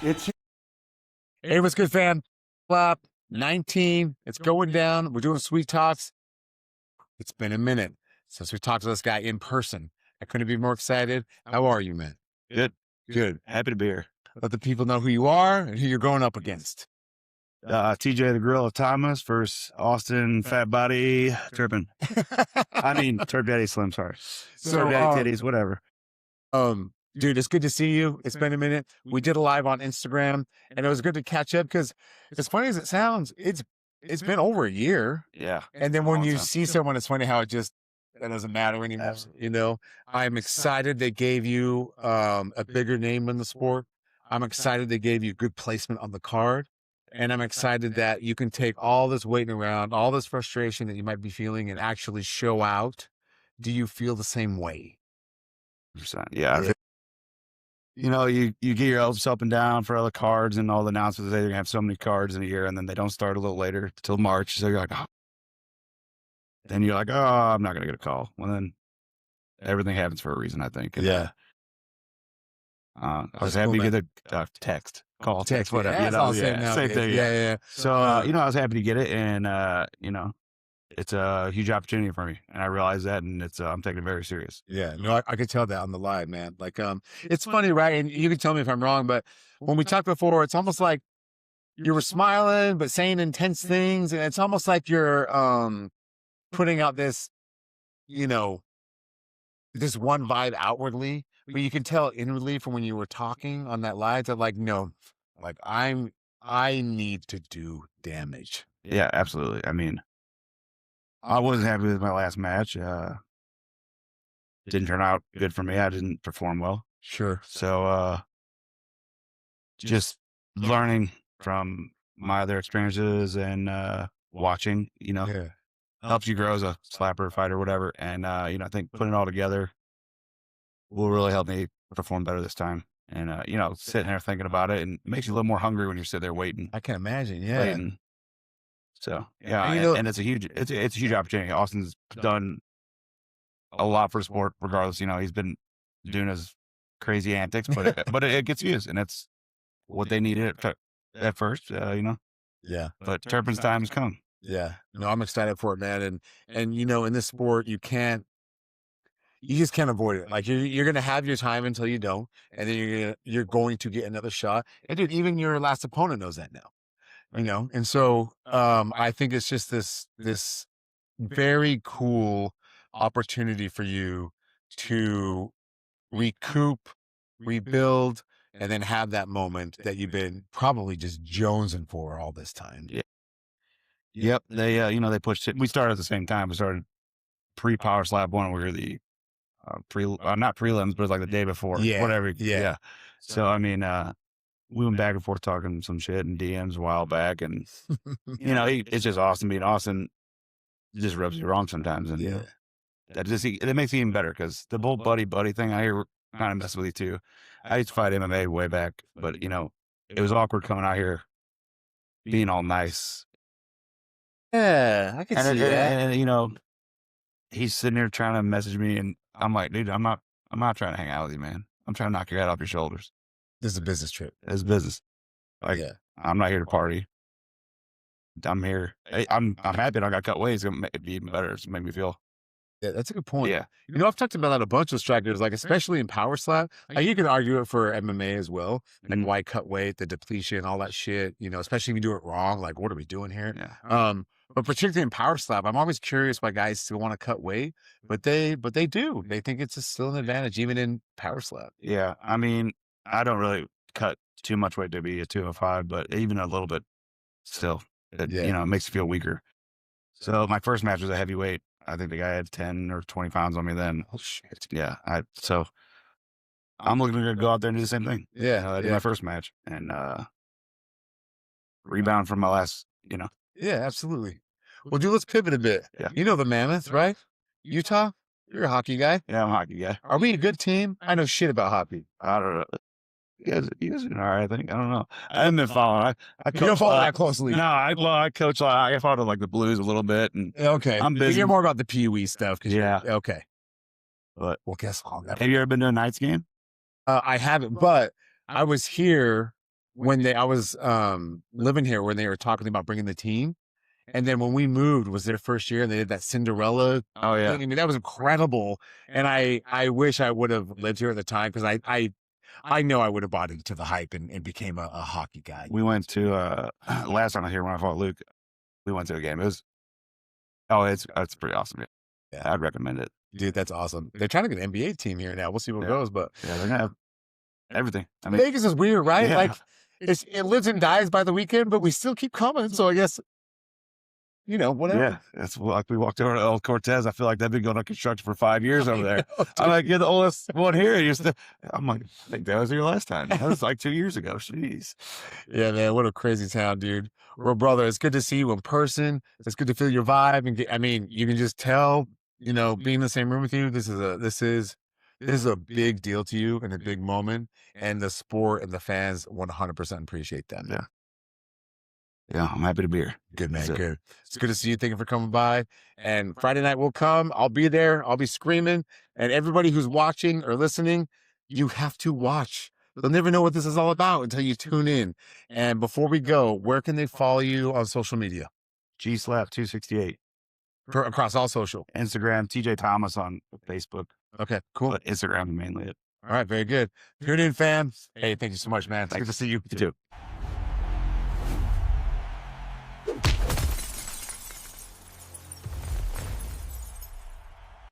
It's Hey, what's good, fam? Flap 19. It's going down. We're doing sweet talks. It's been a minute since we talked to this guy in person. I couldn't be more excited. How are you, man? good. Good. Happy to be here. Let the people know who you are and who you're going up against. TJ the Gorilla Thomas versus Austin Fat Body Turpin. I mean, Turp Daddy Slim, sorry. Turp Daddy Titties, whatever. Dude, it's good to see you. It's been a minute. We did a live on Instagram, and it was good to catch up because, as funny as it sounds, it's been over a year. Yeah. And then when you see someone, it's funny how it doesn't matter anymore. Absolutely. You know, I'm excited they gave you a bigger name in the sport. I'm excited they gave you good placement on the card. And I'm excited that you can take all this waiting around, all this frustration that you might be feeling and actually show out. Do you feel the same way? 100%. Yeah. You know, you get your hopes up and down for all the cards, and all the announcers say they're going to have so many cards in a year, and then they don't start a little later till March. So you're like, oh. Then you're like, oh, I'm not going to get a call. Well, then everything happens for a reason, I think. And, I was happy to get a text, call, text, whatever. Yeah, you know, same thing. Yeah. So, you know, I was happy to get it, and, you know, it's a huge opportunity for me, and I realize that, and I'm taking it very serious. Yeah, no, I could tell that on the live, man. Like, it's funny, right? And you can tell me if I'm wrong, but when we talked before, it's almost like you were smiling, but saying intense things. And it's almost like you're, putting out this, you know, this one vibe outwardly, but you can tell inwardly from when you were talking on that live that like, no, like I need to do damage. Yeah, absolutely. I mean, I wasn't happy with my last match. Didn't turn out good for me. I didn't perform well. Sure. So, just learning from my other experiences and, watching, you know, helps you grow as a slapper, fighter, whatever. And, you know, I think putting it all together will really help me perform better this time. And, you know, sitting there thinking about it, and it makes you a little more hungry when you're sitting there waiting. I can imagine. Yeah. Waiting. So, yeah. And, you know, and it's a huge opportunity. Austin's done a lot for the sport, regardless. You know, he's been doing his crazy antics, but it gets used, and it's what they needed at first, you know. Yeah. But Turpin's time has come. Yeah. No, I'm excited for it, man. And you know, in this sport, you just can't avoid it. Like you're gonna have your time until you don't, and then you're going to get another shot. And dude, even your last opponent knows that now. You know, and so I think it's just this very cool opportunity for you to recoup, rebuild, and then have that moment that you've been probably just jonesing for all this time. Yeah. Yep. They, you know, they pushed it. We started at the same time. We started pre-PowerSlap one. We were the not prelims, but like the day before. Yeah. Whatever. Yeah. So I mean, we went back and forth talking some shit in DMs a while back, and you know, it's just Austin being Austin. Just rubs you wrong sometimes, and it makes it even better because the whole buddy thing I hear kind of mess with you too. I used to fight MMA way back, but you know, it was awkward coming out here being all nice. Yeah, I can see that. And you know, he's sitting there trying to message me, and I'm like, dude, I'm not trying to hang out with you, man. I'm trying to knock your head off your shoulders. This is a business trip. It's business. Like, I'm not here to party. I'm here. I'm happy that I got cut weight. It's gonna be even better. It's make me feel. Yeah, that's a good point. Yeah. You know, I've talked about that a bunch with strikers, like especially in PowerSlap. Like you can argue it for MMA as well, like why cut weight, the depletion, all that shit. You know, especially if you do it wrong. Like, what are we doing here? Yeah. But particularly in PowerSlap, I'm always curious why guys still want to cut weight, but they do. They think it's still an advantage, even in PowerSlap. Yeah. I mean, I don't really cut too much weight to be a 205, but even a little bit still, you know, it makes you feel weaker. So my first match was a heavyweight. I think the guy had 10 or 20 pounds on me then. Oh shit. Yeah. So I'm looking to go out there and do the same thing. Yeah. I did my first match and, rebound from my last, you know. Yeah, absolutely. Well, dude, let's pivot a bit. Yeah. You know the Mammoth, right? Utah? You're a hockey guy. Yeah, I'm a hockey guy. Are we a good team? I know shit about hockey. I don't know. You guys are all right, I think. I don't know. I haven't been following. You don't follow that closely. No, I coach. I followed like the Blues a little bit, and okay, I'm busy. You're more about the PUE stuff. Yeah. Okay. But well, guess I'll never. Have you ever been to a Knights game? I haven't, but I was here I was living here when they were talking about bringing the team. And then when we moved was their first year and they did that Cinderella Oh yeah. thing. I mean, that was incredible. And I wish I would have lived here at the time because I know I would have bought into the hype and became a hockey guy. We went to last time I was here when I fought Luke. We went to a game. It was it's pretty awesome. Yeah. I'd recommend it. Dude, that's awesome. They're trying to get an NBA team here now. We'll see what Yeah. goes, but Yeah, they're gonna have everything. I mean, Vegas is weird, right? Yeah. Like it lives and dies by the weekend, but we still keep coming. So I guess, whatever. yeah, that's like we walked over to El Cortez. I feel like they've been going on construction for 5 years over there. know, I'm like, you're the oldest one here. I'm like, I think that was your last time. That was like 2 years ago. Jeez. Yeah, man, what a crazy town, dude. Well, brother, it's good to see you in person. It's good to feel your vibe, and I mean, you can just tell, being in the same room with you, this is a big deal to you and a big moment, and the sport and the fans 100% appreciate that. Yeah. Yeah, I'm happy to be here. Good, man. That's it. Good. It's good to see you. Thank you for coming by. And Friday night will come. I'll be there. I'll be screaming. And everybody who's watching or listening, you have to watch. They'll never know what this is all about until you tune in. And before we go, where can they follow you on social media? GSlap 268. Across all social. Instagram, TJ Thomas on Facebook. Okay, cool. But Instagram mainly it. All right, very good. Tune in, fam. Hey, thank you so much, man. It's good to see you. You too.